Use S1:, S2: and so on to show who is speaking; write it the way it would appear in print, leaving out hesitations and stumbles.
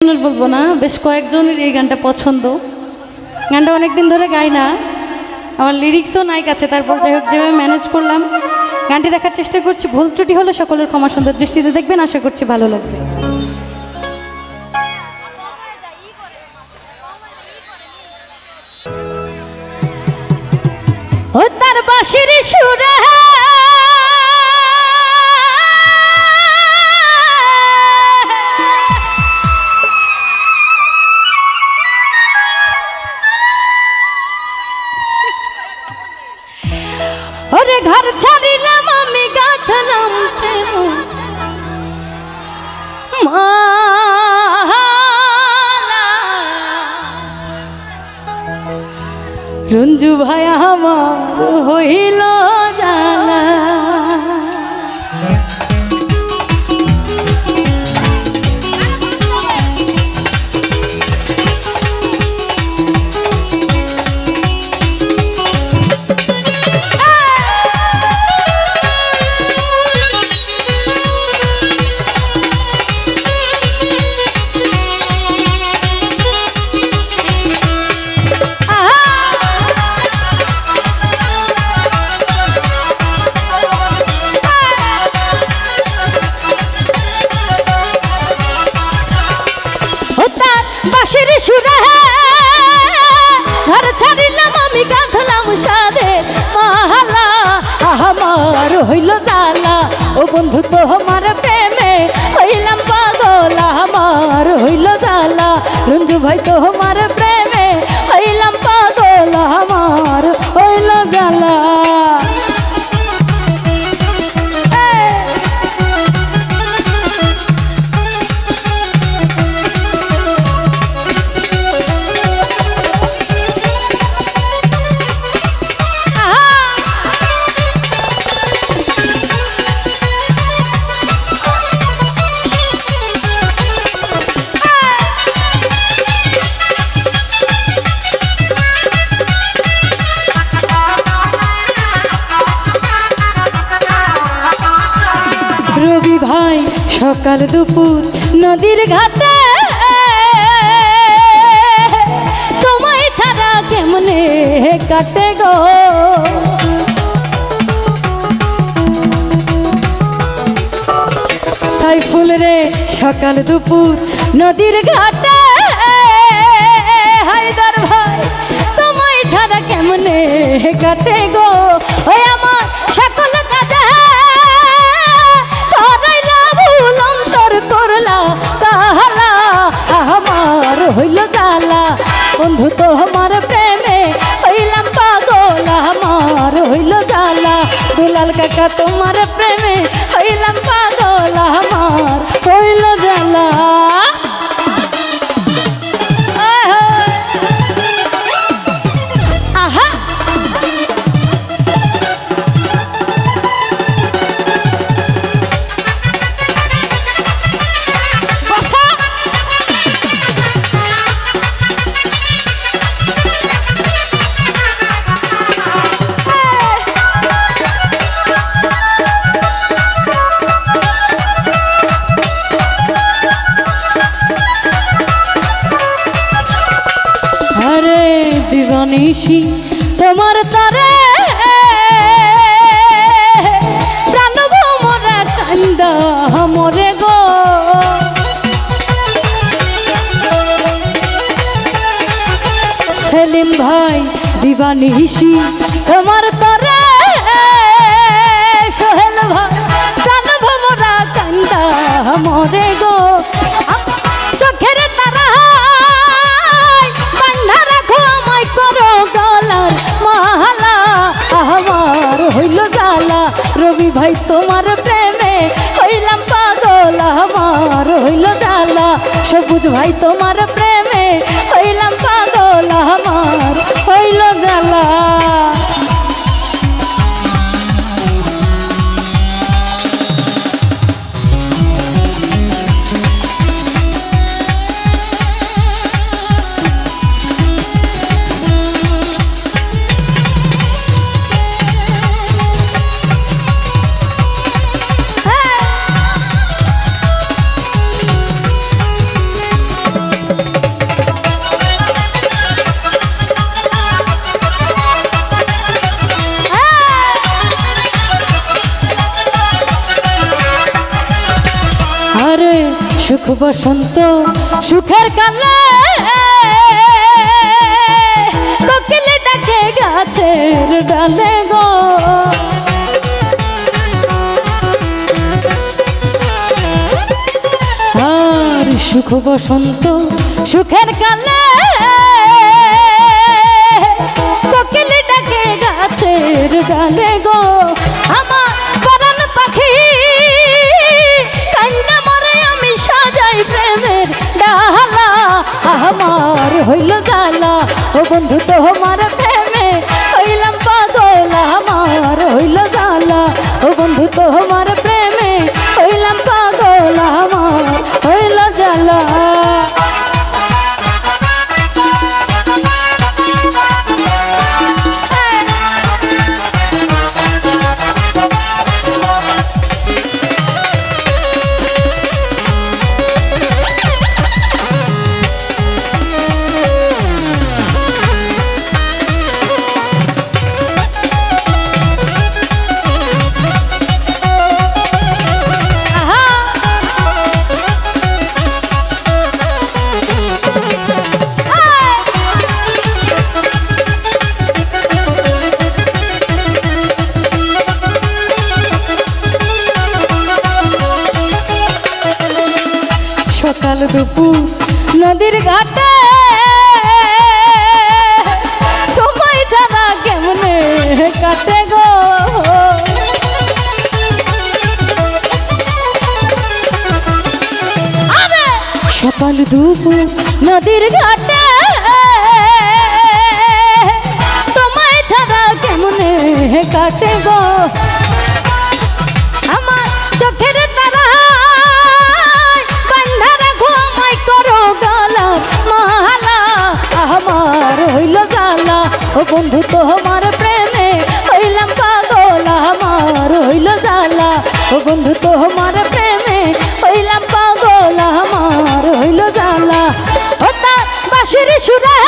S1: বলবো না, বেশ কয়েকজনের এই গানটা পছন্দ। গানটা অনেকদিন ধরে গাই না, আমার লিরিক্সও নাই কাছে। তারপর যাই হোক যেভাবে ম্যানেজ করলাম গানটি দেখার চেষ্টা করছি। ভুল ত্রুটি হলো সকলের ক্ষমা সুন্দর দৃষ্টিতে দেখবেন, আশা করছি ভালো লাগবে। ও তার বাঁশির সুরে ওরে ঘর ছাড়িলাম আমি গাঁথলাম প্রেম মালা। রঞ্জু ভাই আমার হইল জালা। বাঁশির সুরে ঘর ছাড়িলাম আমি গাঁথলাম সাদের মালা। আমার হইল জালা ও বন্ধু তোমার প্রেমে হইলাম পাগল। আমার হইল জালা রঞ্জু ভাই তোমার প্রেমে হইলাম পাগল। আমার হইল জালা। রবি ভাই সকাল দুপুর নদীর ঘাটে তোমায় ছাড়া কেমনে কাটে গো। সাইফুল রে সকাল দুপুর নদীর ঘাটে হায়দার ভাই তোমায় ছাড়া কেমনে কাটে গো। ওই আমার সকল কাজে আমার হইল জালা বন্ধু তোমার প্রেমে হইলাম পাগল। আমার হইল জালা দুলাল কাকা তোমার প্রেমে হইলাম পাগল। আমার হইল জালা। আহা দিবানিশি তোমার তারে প্রাণ ভোমরা কান্দা মরে গো। সেলিম ভাই দিবানিশি তোমার তারে সোহেল ভাই প্রাণ ভোমরা কান্দা মরে গো। চোখের তারা আমার হইল জালা রবি ভাই তোমার প্রেমে হইলাম পাগল। আমার হইল জালা সবুজ ভাই তোমার প্রেমে হইলাম পাগল। আমার হইল জালা। বসন্ত সুখের কালে কোকিলে ডাকে গাছের ডালে গো আর সুখ বসন্ত সুখের কালে কোকিলে ডাকে গাছের ডালে গো আমার পরাণ পাখি কান্না মরে আমি সাজাই প্রেমের ডালা আমার হইল জ্বালা ও বন্ধু তোমার প্রেমে হইলাম পাগল আমার হইল জ্বালা ও বন্ধু তোমার প্রেমে হইলাম পাগল আমার হইল জ্বালা সকাল দুপুর নদীর ঘাটে তোমায় জানা কেমনে কাটে গো সকাল দুপুর নদীর ঘাটে তোমায় ছাড়া কেমনে কাটে গো আমার চোখের তারা ও বন্ধু তোমার প্রেমে হইলাম পাগল আমার হইল জ্বালা ও বন্ধু তোমার প্রেমে হইলাম পাগল আমার হইল জ্বালা ও তা বাঁশির সুরে